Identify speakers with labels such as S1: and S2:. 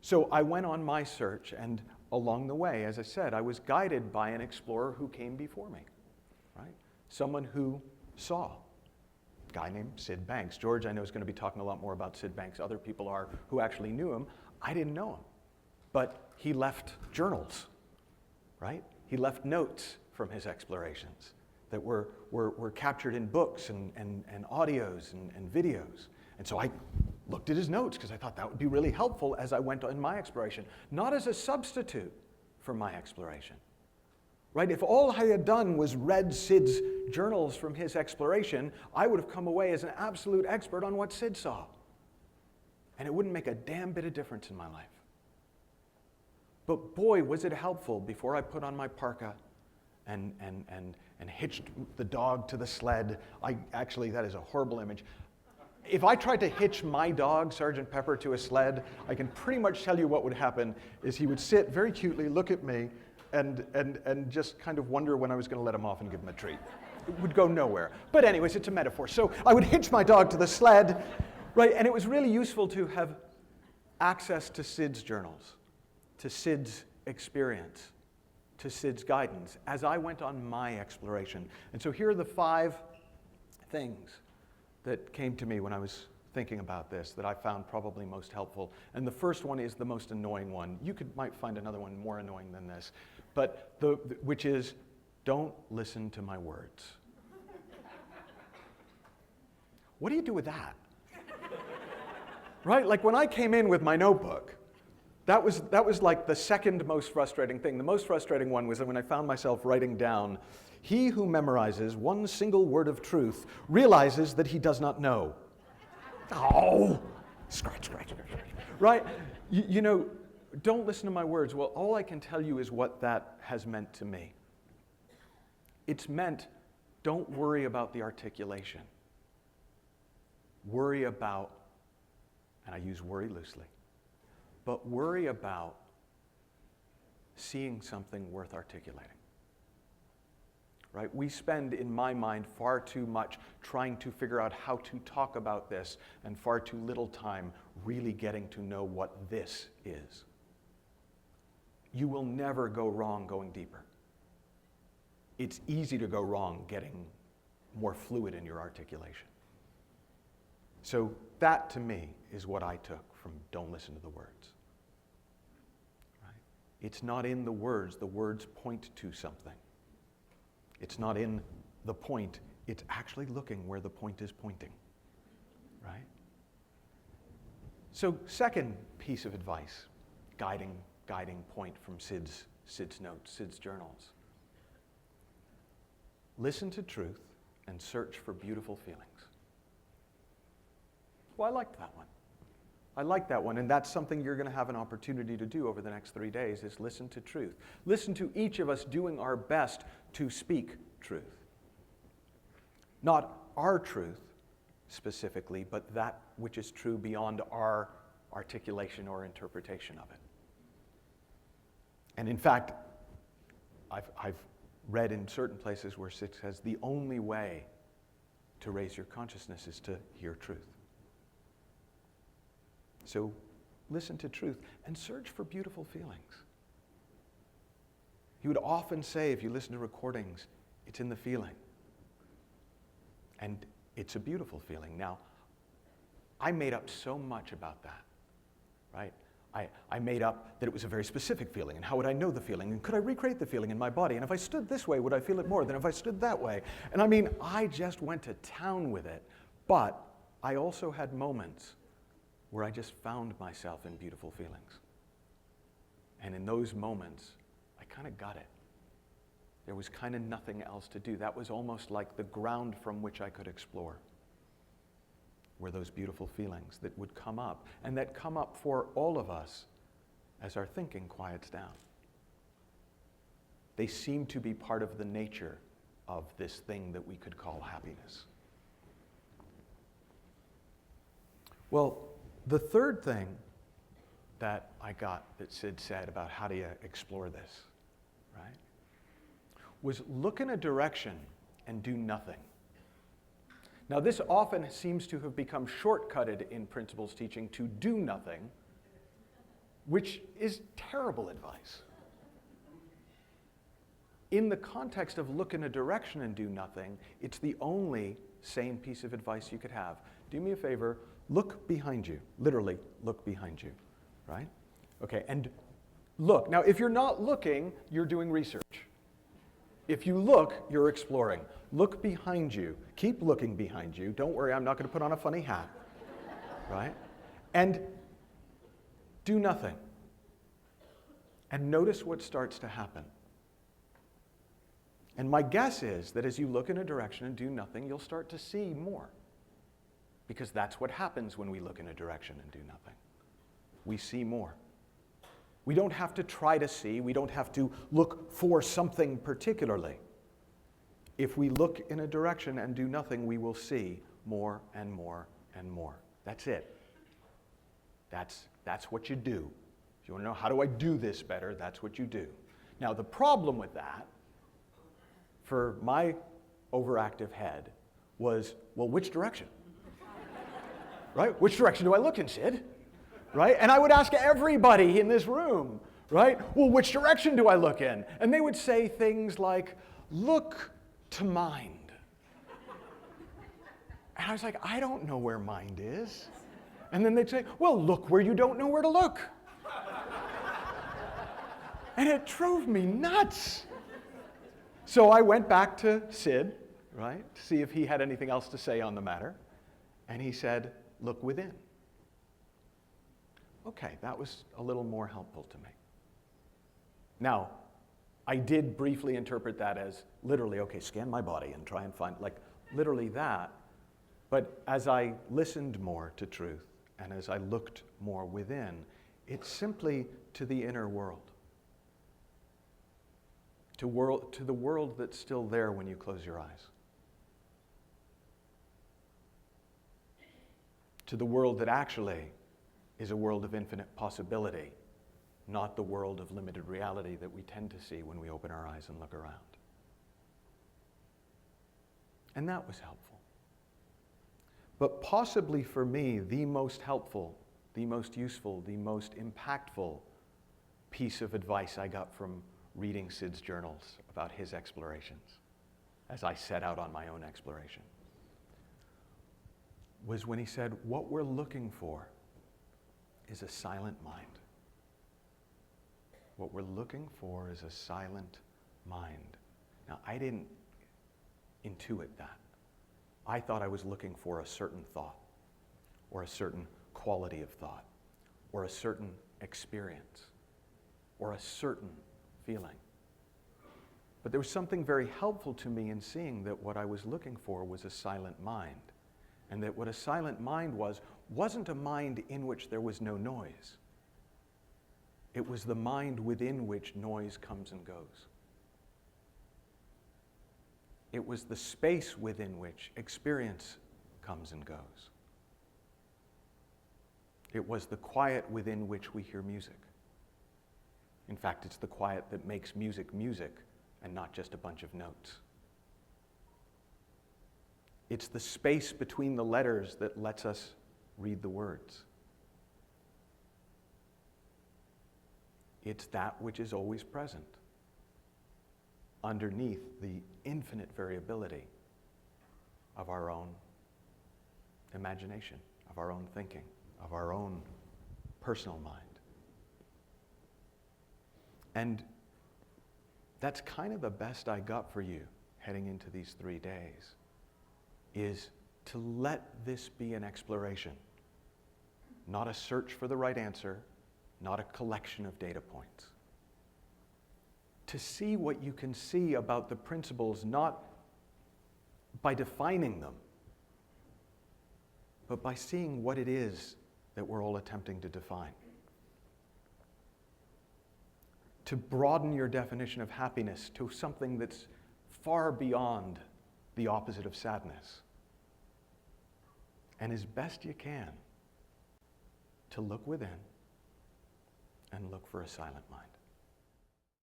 S1: So I went on my search, and along the way, as I said, I was guided by an explorer who came before me, right? Someone who saw. A guy named Syd Banks. George, I know, is going to be talking a lot more about Syd Banks. Other people are who actually knew him. I didn't know him. But he left journals, right? He left notes from his explorations that were captured in books and audios and videos. And so I looked at his notes because I thought that would be really helpful as I went on my exploration, not as a substitute for my exploration. Right? If all I had done was read Syd's journals from his exploration, I would have come away as an absolute expert on what Syd saw. And it wouldn't make a damn bit of difference in my life. But boy, was it helpful before I put on my parka and hitched the dog to the sled. Actually, that is a horrible image. If I tried to hitch my dog, Sergeant Pepper, to a sled, I can pretty much tell you what would happen is he would sit very cutely, look at me, and just kind of wonder when I was going to let him off and give him a treat. It would go nowhere. But anyways, it's a metaphor. So I would hitch my dog to the sled, right? And it was really useful to have access to Syd's journals, to Syd's experience, to Syd's guidance as I went on my exploration. And so here are the 5 things that came to me when I was thinking about this that I found probably most helpful. And the first one is the most annoying one. You might find another one more annoying than this, but which is, don't listen to my words. What do you do with that? Right? Like when I came in with my notebook, that was like the second most frustrating thing. The most frustrating one was when I found myself writing down, he who memorizes one single word of truth realizes that he does not know. Oh, scratch. Right? You know, don't listen to my words. Well, all I can tell you is what that has meant to me. It's meant, don't worry about the articulation. Worry about, and I use worry loosely, but worry about seeing something worth articulating. Right? We spend, in my mind, far too much trying to figure out how to talk about this and far too little time really getting to know what this is. You will never go wrong going deeper. It's easy to go wrong getting more fluid in your articulation. So that, to me, is what I took from don't listen to the words. Right? It's not in the words point to something. It's not in the point, it's actually looking where the point is pointing, right? So second piece of advice, guiding point from Syd's notes, Syd's journals. Listen to truth and search for beautiful feelings. Well, I liked that one. I like that one, and that's something you're going to have an opportunity to do over the next 3 days, is listen to truth. Listen to each of us doing our best to speak truth. Not our truth specifically, but that which is true beyond our articulation or interpretation of it. And in fact, I've read in certain places where Syd says the only way to raise your consciousness is to hear truth. So listen to truth and search for beautiful feelings. He would often say, if you listen to recordings, it's in the feeling. And it's a beautiful feeling. Now, I made up so much about that, right? I made up that it was a very specific feeling, and how would I know the feeling, and could I recreate the feeling in my body, and if I stood this way, would I feel it more than if I stood that way? And I mean, I just went to town with it, but I also had moments where I just found myself in beautiful feelings. And in those moments, I kind of got it. There was kind of nothing else to do. That was almost like the ground from which I could explore, were those beautiful feelings that would come up, and that come up for all of us as our thinking quiets down. They seem to be part of the nature of this thing that we could call happiness. Well, the third thing that I got that Syd said about how do you explore this, right, was look in a direction and do nothing. Now, this often seems to have become shortcutted in principles teaching to do nothing, which is terrible advice. In the context of look in a direction and do nothing, it's the only sane piece of advice you could have. Do me a favor, look behind you. Literally, look behind you, right? Okay, and look. Now, if you're not looking, you're doing research. If you look, you're exploring. Look behind you. Keep looking behind you. Don't worry, I'm not going to put on a funny hat, right? And do nothing. And notice what starts to happen. And my guess is that as you look in a direction and do nothing, you'll start to see more. Because that's what happens when we look in a direction and do nothing. We see more. We don't have to try to see. We don't have to look for something particularly. If we look in a direction and do nothing, we will see more and more and more. That's it. That's what you do. If you want to know, how do I do this better? That's what you do. Now, the problem with that, for my overactive head, was, well, which direction? Right? Which direction do I look in, Syd? Right? And I would ask everybody in this room, right? Well, which direction do I look in? And they would say things like, look to mind. And I was like, I don't know where mind is. And then they'd say, well, look where you don't know where to look. And it drove me nuts. So I went back to Syd, right, to see if he had anything else to say on the matter. And he said, look within. Okay, that was a little more helpful to me. Now, I did briefly interpret that as literally, okay, scan my body and try and find, like, literally that. But as I listened more to truth and as I looked more within, it's simply to the inner world. To the world that's still there when you close your eyes. To the world that actually is a world of infinite possibility, not the world of limited reality that we tend to see when we open our eyes and look around. And that was helpful. But possibly for me, the most helpful, the most useful, the most impactful piece of advice I got from reading Syd's journals about his explorations as I set out on my own exploration was when he said, what we're looking for is a silent mind. What we're looking for is a silent mind. Now, I didn't intuit that. I thought I was looking for a certain thought, or a certain quality of thought, or a certain experience, or a certain feeling. But there was something very helpful to me in seeing that what I was looking for was a silent mind. And that what a silent mind wasn't a mind in which there was no noise. It was the mind within which noise comes and goes. It was the space within which experience comes and goes. It was the quiet within which we hear music. In fact, it's the quiet that makes music music and not just a bunch of notes. It's the space between the letters that lets us read the words. It's that which is always present underneath the infinite variability of our own imagination, of our own thinking, of our own personal mind. And that's kind of the best I got for you heading into these 3 days, is to let this be an exploration, not a search for the right answer, not a collection of data points. To see what you can see about the principles, not by defining them, but by seeing what it is that we're all attempting to define. To broaden your definition of happiness to something that's far beyond the opposite of sadness. And as best you can, to look within and look for a silent mind.